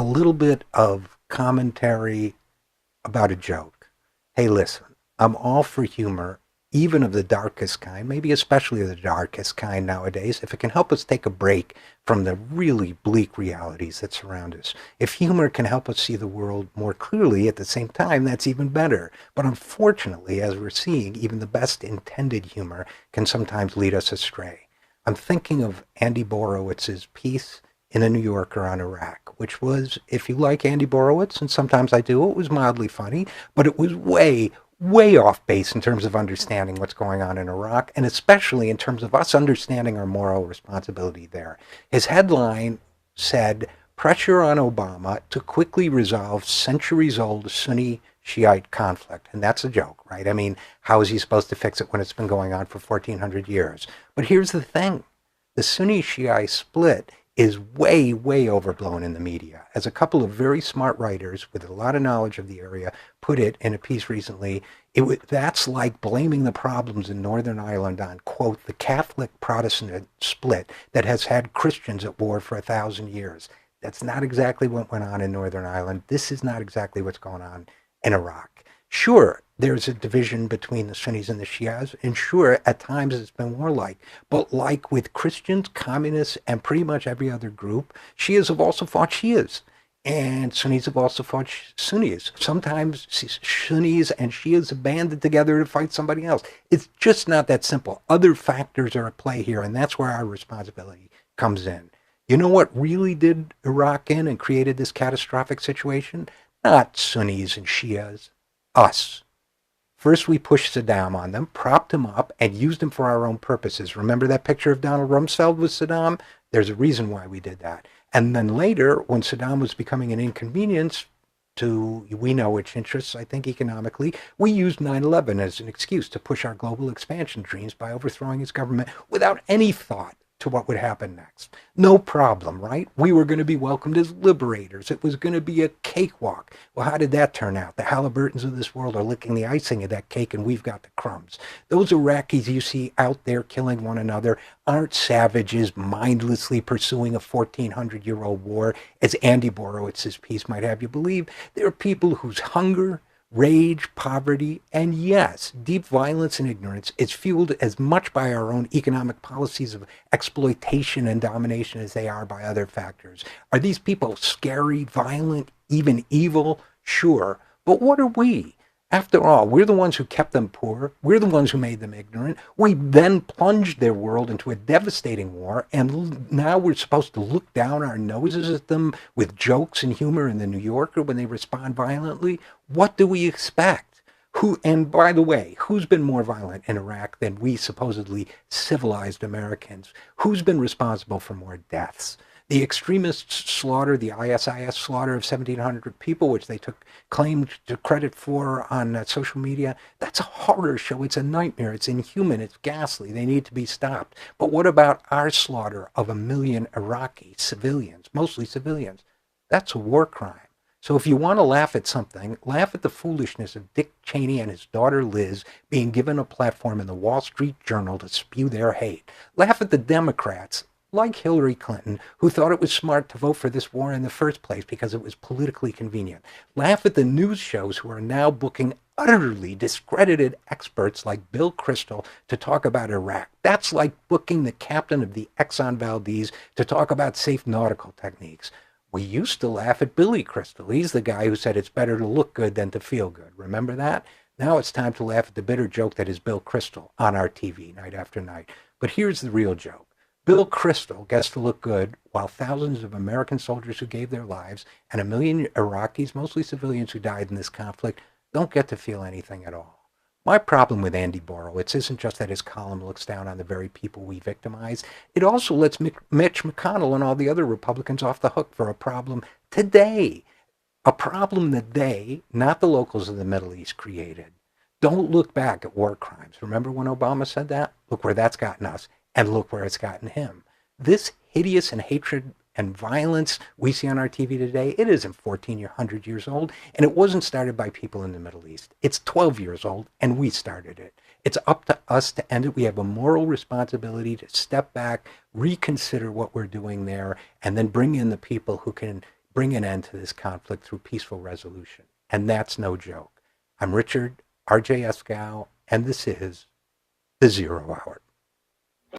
a little bit of commentary about a joke. Hey, listen, I'm all for humor, even of the darkest kind, maybe especially the darkest kind nowadays, if it can help us take a break from the really bleak realities that surround us. If humor can help us see the world more clearly at the same time, that's even better. But unfortunately, as we're seeing, even the best intended humor can sometimes lead us astray. I'm thinking of Andy Borowitz's piece in the New Yorker on Iraq, which was, if you like Andy Borowitz, and sometimes I do, it was mildly funny, but it was way off base in terms of understanding what's going on in Iraq, and especially in terms of us understanding our moral responsibility there. His headline said, "Pressure on Obama to quickly resolve centuries-old Sunni Shiite conflict." And that's a joke, right? I mean, how is he supposed to fix it when it's been going on for 1,400 years? But here's the thing. The Sunni Shiite split is way overblown in the media. As a couple of very smart writers with a lot of knowledge of the area put it in a piece recently, that's like blaming the problems in Northern Ireland on, quote, the Catholic Protestant split that has had Christians at war for 1,000 years. That's not exactly what went on in Northern Ireland. This is not exactly what's going on in Iraq. Sure, there's a division between the Sunnis and the Shias, and sure, at times it's been warlike. But like with Christians, communists, and pretty much every other group, Shias have also fought Shias, and Sunnis have also fought Sunnis. Sometimes Sunnis and Shias have banded together to fight somebody else. It's just not that simple. Other factors are at play here, and that's where our responsibility comes in. You know what really did Iraq in and created this catastrophic situation? Not Sunnis and Shias. Us. First, we pushed Saddam on them, propped him up, and used him for our own purposes. Remember that picture of Donald Rumsfeld with Saddam? There's a reason why we did that. And then later, when Saddam was becoming an inconvenience to, we know which interests, I think economically, we used 9/11 as an excuse to push our global expansion dreams by overthrowing his government without any thought to what would happen next. No problem, right? We were going to be welcomed as liberators. It was going to be a cakewalk. Well, how did that turn out? The Halliburtons of this world are licking the icing of that cake, and we've got the crumbs. Those Iraqis you see out there killing one another aren't savages mindlessly pursuing a 1,400-year-old war, as Andy Borowitz's piece might have you believe. They're people whose hunger, rage, poverty, and yes, deep violence and ignorance is fueled as much by our own economic policies of exploitation and domination as they are by other factors. Are these people scary, violent, even evil? Sure. But what are we? After all, we're the ones who kept them poor. We're the ones who made them ignorant. We then plunged their world into a devastating war, and now we're supposed to look down our noses at them with jokes and humor in the New Yorker when they respond violently. What do we expect? And by the way, who's been more violent in Iraq than we supposedly civilized Americans? Who's been responsible for more deaths? The extremists slaughter, the ISIS slaughter of 1,700 people, which they claimed to credit for on social media, that's a horror show. It's a nightmare. It's inhuman. It's ghastly. They need to be stopped. But what about our slaughter of 1 million Iraqi civilians, mostly civilians? That's a war crime. So if you want to laugh at something, laugh at the foolishness of Dick Cheney and his daughter Liz being given a platform in the Wall Street Journal to spew their hate. Laugh at the Democrats, like Hillary Clinton, who thought it was smart to vote for this war in the first place because it was politically convenient. Laugh at the news shows who are now booking utterly discredited experts like Bill Kristol to talk about Iraq. That's like booking the captain of the Exxon Valdez to talk about safe nautical techniques. We used to laugh at Billy Crystal. He's the guy who said it's better to look good than to feel good. Remember that? Now it's time to laugh at the bitter joke that is Bill Kristol on our TV night after night. But here's the real joke. Bill Kristol gets to look good while thousands of American soldiers who gave their lives and 1 million Iraqis, mostly civilians who died in this conflict, don't get to feel anything at all. My problem with Andy Borowitz isn't just that his column looks down on the very people we victimize. It also lets Mitch McConnell and all the other Republicans off the hook for a problem today. A problem that they, not the locals of the Middle East, created. Don't look back at war crimes. Remember when Obama said that? Look where that's gotten us, and look where it's gotten him. This hideous and hatred and violence we see on our TV today, it isn't 1,400 years old, and it wasn't started by people in the Middle East. It's 12 years old, and we started it. It's up to us to end it. We have a moral responsibility to step back, reconsider what we're doing there, and then bring in the people who can bring an end to this conflict through peaceful resolution. And that's no joke. I'm Richard RJ Eskow, and this is The Zero Hour.